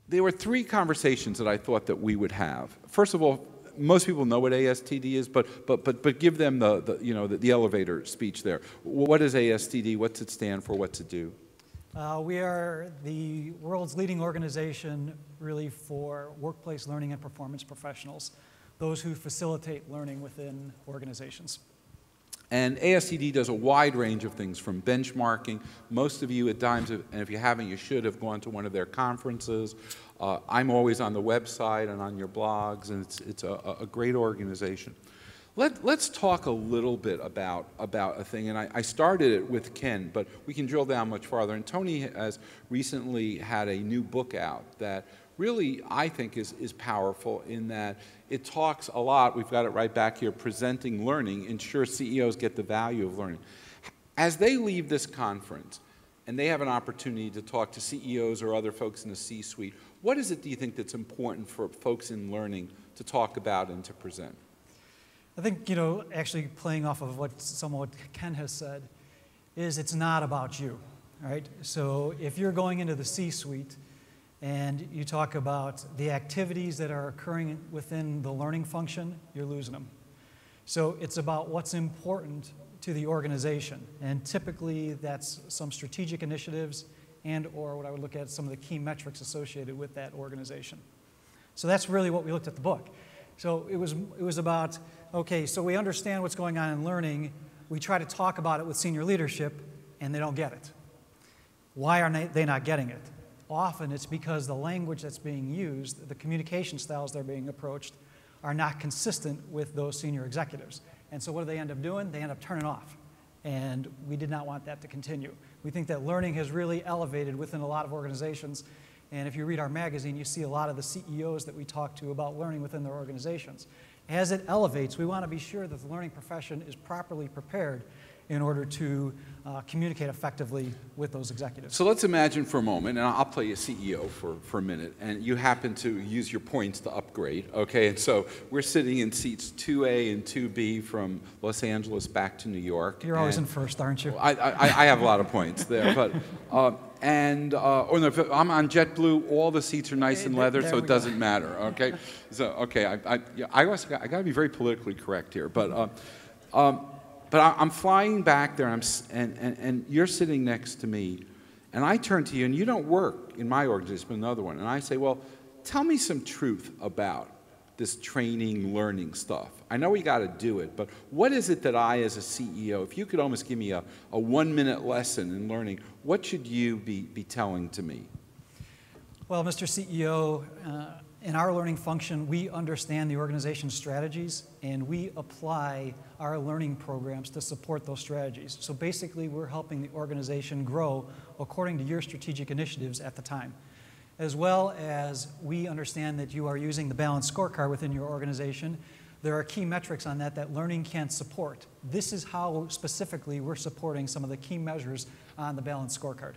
there were three conversations that I thought that we would have. First of all, most people know what ASTD is, but give them the elevator speech there. What is ASTD? What's it stand for? What's it do? We are the world's leading organization really for workplace learning and performance professionals, those who facilitate learning within organizations. And ASTD does a wide range of things, from benchmarking. Most of you at times, and if you haven't, you should have gone to one of their conferences. I'm always on the website and on your blogs, and it's a great organization. Let's talk a little bit about a thing, and I started it with Ken, but we can drill down much farther. And Tony has recently had a new book out that really, I think, is powerful in that it talks a lot, we've got it right back here, presenting learning, ensure CEOs get the value of learning. As they leave this conference, and they have an opportunity to talk to CEOs or other folks in the C-suite, what is it, do you think, that's important for folks in learning to talk about and to present? I think, actually playing off of what Ken has said, is it's not about you, right? So if you're going into the C-suite, and you talk about the activities that are occurring within the learning function, you're losing them. So it's about what's important to the organization. And typically that's some strategic initiatives and or what I would look at some of the key metrics associated with that organization. So that's really what we looked at the book. So it was about, okay, so we understand what's going on in learning. We try to talk about it with senior leadership, and they don't get it. Why are they not getting it? Often it's because the language that's being used, the communication styles that are being approached, are not consistent with those senior executives. And so what do they end up doing? They end up turning off. And we did not want that to continue. We think that learning has really elevated within a lot of organizations. And if you read our magazine, you see a lot of the CEOs that we talk to about learning within their organizations. As it elevates, we want to be sure that the learning profession is properly prepared in order to communicate effectively with those executives. So let's imagine for a moment, and I'll play a CEO for a minute, and you happen to use your points to upgrade, okay? And so we're sitting in seats 2A and 2B from Los Angeles back to New York. You're always in first, aren't you? I have a lot of points there, but, no, I'm on JetBlue, all the seats are nice and leather, so it doesn't matter, okay? So, okay, I got to be very politically correct here, but I'm flying back there, and you're sitting next to me, and I turn to you, and you don't work in my organization, but another one, and I say, well, tell me some truth about this training, learning stuff. I know we got to do it, but what is it that I, as a CEO, if you could almost give me a 1-minute lesson in learning, what should you be telling to me? Well, Mr. CEO, in our learning function, we understand the organization's strategies, and we apply our learning programs to support those strategies. So basically, we're helping the organization grow according to your strategic initiatives at the time. As well as we understand that you are using the balanced scorecard within your organization. There are key metrics on that learning can support. This is how specifically we're supporting some of the key measures on the balanced scorecard.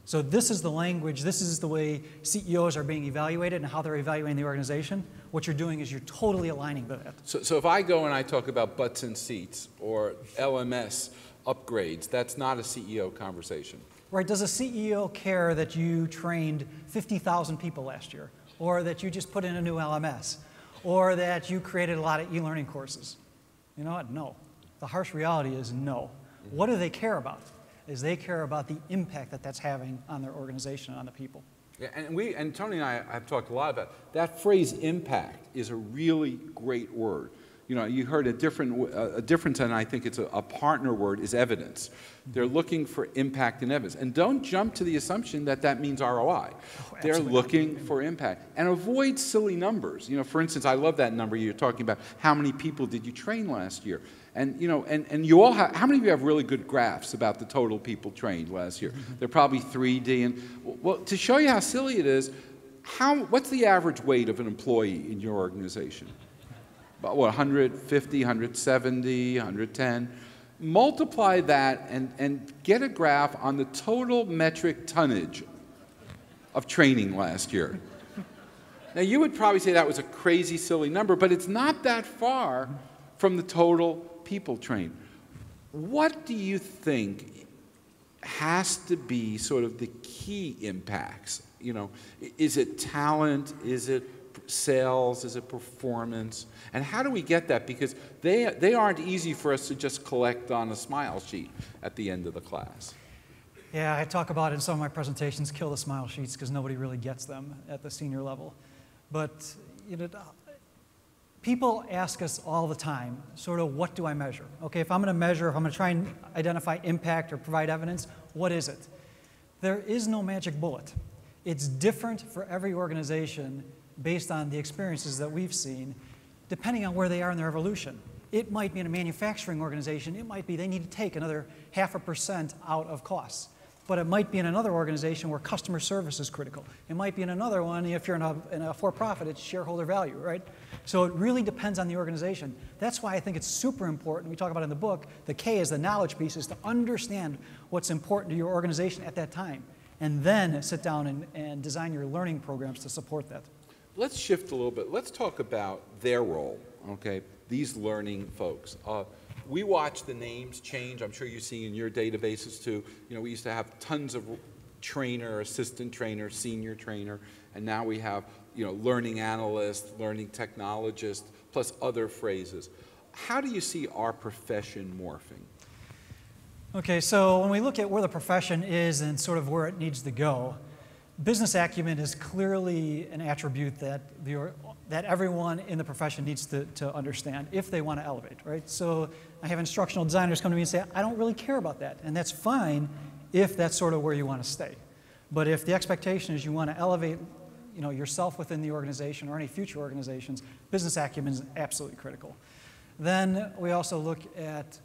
So this is the language, this is the way CEOs are being evaluated and how they're evaluating the organization. What you're doing is you're totally aligning with that. So if I go and I talk about butts and seats or LMS upgrades, that's not a CEO conversation. Right, does a CEO care that you trained 50,000 people last year? Or that you just put in a new LMS? Or that you created a lot of e-learning courses? You know what? No. The harsh reality is no. What do they care about? Is they care about the impact that that's having on their organization and on the people. Yeah, and Tony and I have talked a lot about that phrase. Impact is a really great word. You know, you heard a difference, and I think it's a partner word, is evidence. They're looking for impact and evidence. And don't jump to the assumption that that means ROI. They're looking for impact. And avoid silly numbers. You know, for instance, I love that number you're talking about. How many people did you train last year? And, you know, and you all have, how many of you have really good graphs about the total people trained last year? They're probably 3D. And, well, to show you how silly it is, what's the average weight of an employee in your organization? About what, 150, 170, 110? Multiply that and get a graph on the total metric tonnage of training last year. Now, you would probably say that was a crazy, silly number, but it's not that far from the total people trained. What do you think has to be sort of the key impacts You know, is it talent? Is it sales? Is it performance? And how do we get that? Because they aren't easy for us to just collect on a smile sheet at the end of the class. Yeah, I talk about it in some of my presentations, kill the smile sheets, because nobody really gets them at the senior level. But you know, people ask us all the time, sort of, what do I measure? Okay, if I'm going to measure, if I'm going to try and identify impact or provide evidence, what is it? There is no magic bullet. It's different for every organization based on the experiences that we've seen, depending on where they are in their evolution. It might be in a manufacturing organization, it might be they need to take another 0.5% out of costs. But it might be in another organization where customer service is critical. It might be in another one, if you're in a for-profit, it's shareholder value, right? So it really depends on the organization. That's why I think it's super important, we talk about it in the book, the K is the knowledge piece, is to understand what's important to your organization at that time, and then sit down and design your learning programs to support that. Let's shift a little bit. Let's talk about their role, okay? These learning folks. We watch the names change. I'm sure you see in your databases too. You know, we used to have tons of trainer, assistant trainer, senior trainer, and now we have, you know, learning analyst, learning technologist, plus other phrases. How do you see our profession morphing? Okay, so when we look at where the profession is and sort of where it needs to go, business acumen is clearly an attribute that everyone in the profession needs to understand if they want to elevate, right? So I have instructional designers come to me and say, I don't really care about that, and that's fine if that's sort of where you want to stay. But if the expectation is you want to elevate, you know, yourself within the organization or any future organizations, business acumen is absolutely critical. Then we also look at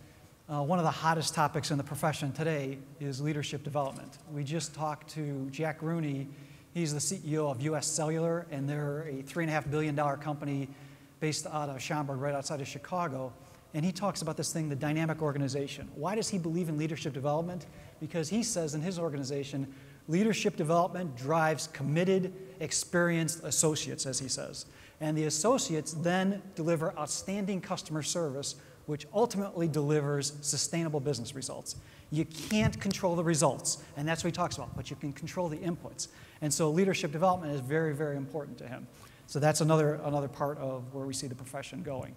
one of the hottest topics in the profession today is leadership development. We just talked to Jack Rooney. He's the CEO of US Cellular, and they're a $3.5 billion company based out of Schaumburg, right outside of Chicago. And he talks about this thing, the dynamic organization. Why does he believe in leadership development? Because he says in his organization, leadership development drives committed, experienced associates, as he says. And the associates then deliver outstanding customer service, which ultimately delivers sustainable business results. You can't control the results, and that's what he talks about, but you can control the inputs. And so leadership development is very, very important to him. So that's another part of where we see the profession going.